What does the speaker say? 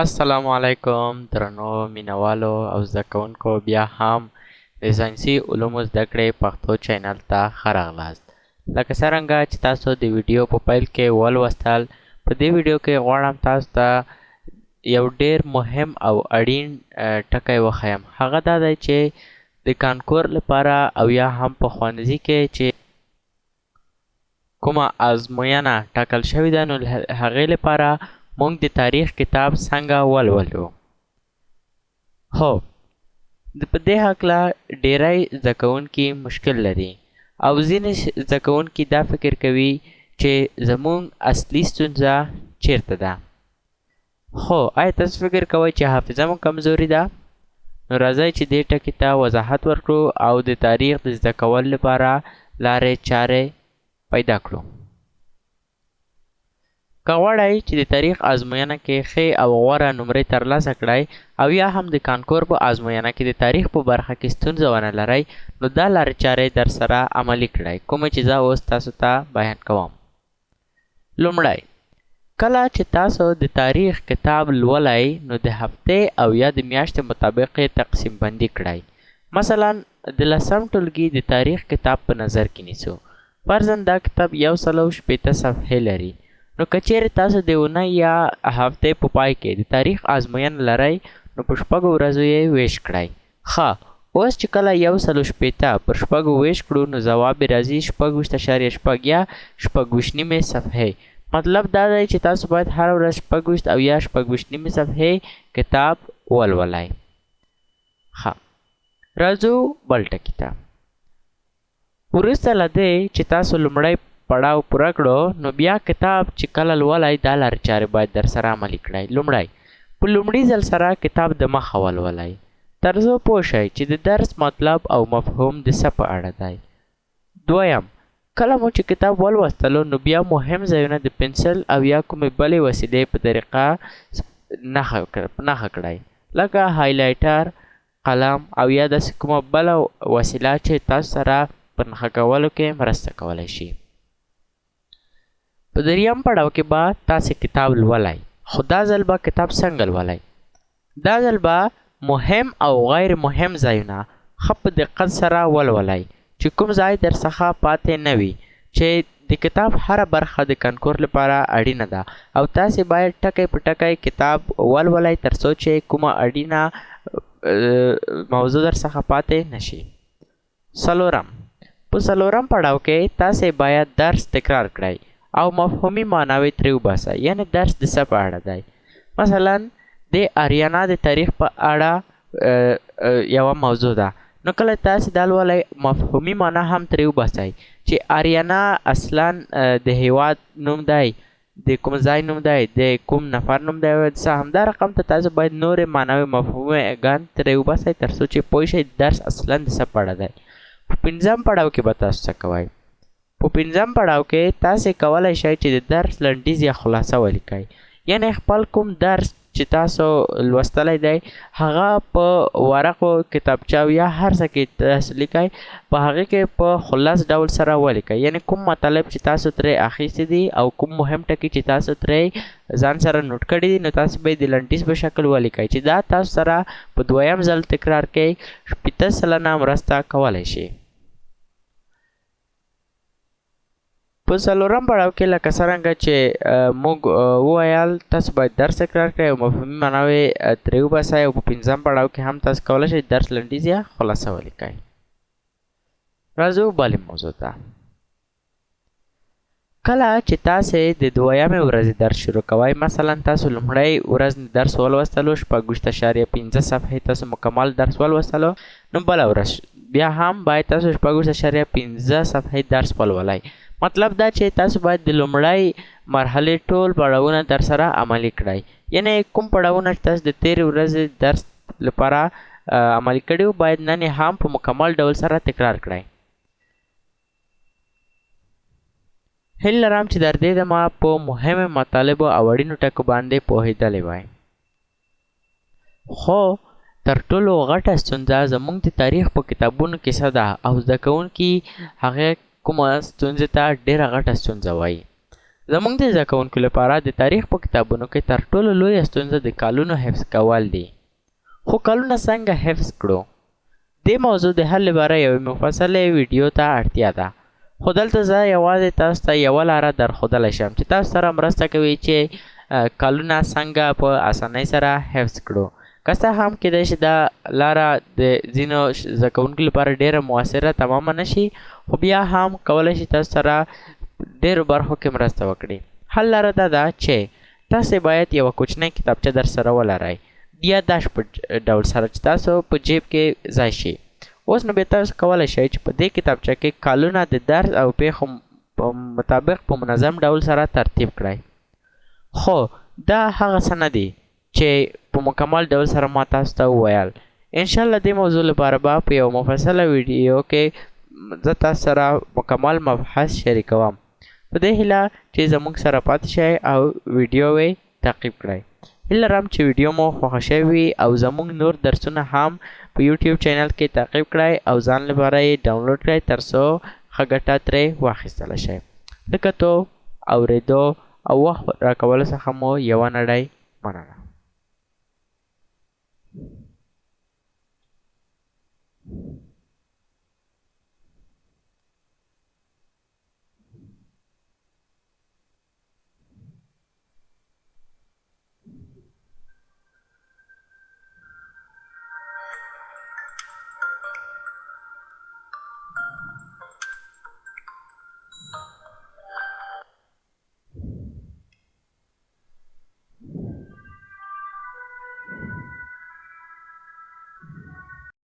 السلام علیکم درنو مینوالو او زده کوونکو بیا هم د ساینسي علومو زده کړې پښتو چینل ته ښه راغلاست. لکه څرنګه چې تاسو د ویډیو په پیل کې ولوستل، په دې ویډیو کې غواړم تاسو ته یو ډیر مهم او اړین ټکی وښیم. هغه دا دی چې د کانکور لپاره او یا هم په ښوونځي کې چې کومه ازموینه ټاکل شوې ده، نو هغې لپاره مونږ د تاریخ کتاب څنګه ولولو. هو، په دې هکله ډیری زده کوونکي مشکل لري او ځینې زده کوونکي دا فکر کوي چې زمونږ اصلي ستونزه چیرته ده. خو آیا تاسو فکر کوئ چې حافظه مو کمزوري ده؟ نو راځئ چې دې ټکي ته وضاحت ورکړو او د تاریخ د زده کولو لپاره لارې چارې پیدا کړو. که غواړئ چې د تاریخ ازموینه کې ښې او غوره نمرې ترلاسه کړئ او یا هم د کانکور په ازموینه کې د تاریخ په برخه کې ستونزه ونه لرئ، نو دا لارې چارې در سره عملي کړئ، کومې چې زه اوس تاسو ته بیان کوم. لومړی، کله چې تاسو د تاریخ کتاب لولئ، نو د هفتې او یا د میاشتې مطابق یې تقسیم بندي کړئ. مثلا د 10م ټولګي د تاریخ کتاب په نظر کې نیسو. فرضاً دا کتاب 160 صفحې لري. نو که چیرې تاسو د اونۍ یا هفتې په پای کې د تاریخ ازموینه لرئ، نو په 6 ورځو یې ویش کړئ. ښه، اوس چې کله 160 پر 6 ویش کړو، نو ځواب یې راځي 26.6 یا 26 صفحې. مطلب دا دی چې تاسو باید هره ورځ 26 او یا 26 صفحې کتاب ولولئ. ښه، راځو بل ټکي ته. وروسته له دې چې تاسو لومړی پړاو پوره کړو، نو بیا کتاب چې کله لولئ، دا لارې چارې باید در سره عملي کړئ. لومړی، په لومړي ځل سره کتاب د مخه ولولئ، تر څو پوه شئ چې د درس مطلب او مفهوم د څه په اړه دی. دویم، کله مو چې کتاب ولوستلو، نو بیا مهم ځایونه د پنسل او یا کومې بلې وسیلې په طریقه نښه کړئ، لکه هایلایټر، قلم او یا داسې کومه بله وسیله چې تاسو سره په نښه کولو کې مرسته کولی شي. په دریم پړاو کې به تاسې کتاب لولئ، خو دا ځل به کتاب څنګه لولئ؟ دا ځل به مهم او غیر مهم ځایونه ښه په دقت سره ولولئ، چې کوم ځای در څخه پاتې نه وي، چې د کتاب هره برخه د کانکور لپاره اړینه ده او تاسې باید ټکی په ټکی کتاب ولولئ تر څو چې کومه اړینه موضوع در څخه پاتې نشي. څلورم، په څلورم پړاو کې تاسې باید درس تکرار کړئ او مفهومي معناوې ترې وباسئ، یعنې درس د څه په اړه دی. مثلا د آریانا د تاریخ په اړه یوه موضوع ده، نو کله تاسې دا لولئ، مفهومي معنا هم ترې وباسئ چې آریانا اصلا د هیواد نوم دی، د کوم ځای نوم دی، د کوم نفر نوم دی، څه همدا رقم ته تاسو باید نورې معناوې مفهومګان ترې وباسئ تر څو چې پوه شئ درس اصلا د څه په اړه دی. په 5م پړاو کې به تاسو څه کوئ؟ په 5م پړاو کې تاسې کولی شئ چې د درس لنډیز یا خلاصه ولیکئ، یعنې خپل کوم درس چې تاسو لوستلی دی هغه په ورقو، کتابچه یا هر څه کې تاسو لیکئ، په هغې کې په خلاص ډول سره ولیکئ، یعنې کوم مطالب چې تاسو ترې اخیستي دي او کوم مهم ټکي چې تاسو ترې ځان سره نوټ کړي دي، نو تاسو به یې د لنډیز په شکل ولیکئ، چې دا تاسو سره په 2یم ځل تکرار کې 80% مرسته کولی شي. په څلورم پړاو کې لکه څرنګه چې موږ وویل، تاسو باید درس تکرار کړئ او مفهومي معناوې ترې وباسئ، او په 5م پړاو کې هم تاسو کولی شئ درس لنډیز یا خلاصه ولیکئ. راځو بلې موضوع ته. کله چې تاسې د 2یمې ورځې درس شروع کوئ، مثلا تاسو لومړی ورځ درس ولوستلو، 26.5 صفحې تاسو مکمل درس ولوستلو، نو بله ورځ بیا هم باید تاسو 26.5 صفحې درس ولولئ. مطلب دا چې تاسو باید د لومړی مرحلې ټول پړاوونه در سره عملي کړئ، یعنې کوم پړاوونه چې تاسو د تېرې ورځې درس لپاره عملي کړي وو، باید نن یې هم په مکمل ډول سره تکرار کړئ. هیله لرم چې در دې دمه په مهمو مطالبو او اړینو ټکو باندې پوهېدلی وای. خو تر ټولو غټه ستونزه زموږ د تاریخ په کتابونو کې څه ده او زده کوونکي هغې کومه ستونزې ته ډېره غټه ستونزه وایي. زموږ د زده کوونکو لپاره د تاریخ په کتابونو کې تر ټولو لویه ستونزه د کالونو حفظ کول دي. خو کلونه څنګه حفظ کړو؟ دې موضوع د حل لپاره یوې مفصلې ویډیو ته اړتیا ده. خو دلته زه یوازې تاسو ته یوه لاره درښودلی شم چې تاسو سره مرسته کوي چې کلونه څنګه په اسانۍ سره حفظ کړو. که څه هم کیدای شي دا لاره د ځینو زده کوونکو لپاره ډېره مؤثره تمامه نه شي، خو بیا هم کولی شي تاسو سره ډېرو برخو کې مرسته وکړي. حل لاره دا ده چې تاسې باید یوه کوچنۍ کتابچه در سره ولرئ، یا داش په ډول سره چې تاسو په جیب کې ځای شي. اوس نو بیا تاسو کولی شئ چې په دې کتابچه کې کالونه د درس او پیښو په مطابق په منظم ډول سره ترتیب کړئ. خو دا هغه څه نه دي چې په مکمل ډول سره ما تاسو ته وویل. انشاءالله دې موضوع لپاره به په یو مفصله ویډیو کې زه تاسو سره مکمل مبحث شریکوم. په دې هیله چې زموږ سره پاتې شئ او ویډیو یې تعقیب کړئ. هیله لرم چې ویډیو مو خوښه شوې وي او زموږ نور درسونه هم په یوټیوب چینل کې تعقیب کړئ او ځان لپاره یې ډاونلوډ کړئ تر څو ښه ګټه ترې واخیستلی شئ. د کتو، اورېدو او وخت راکولو څخه مو یوه نړۍ مننه.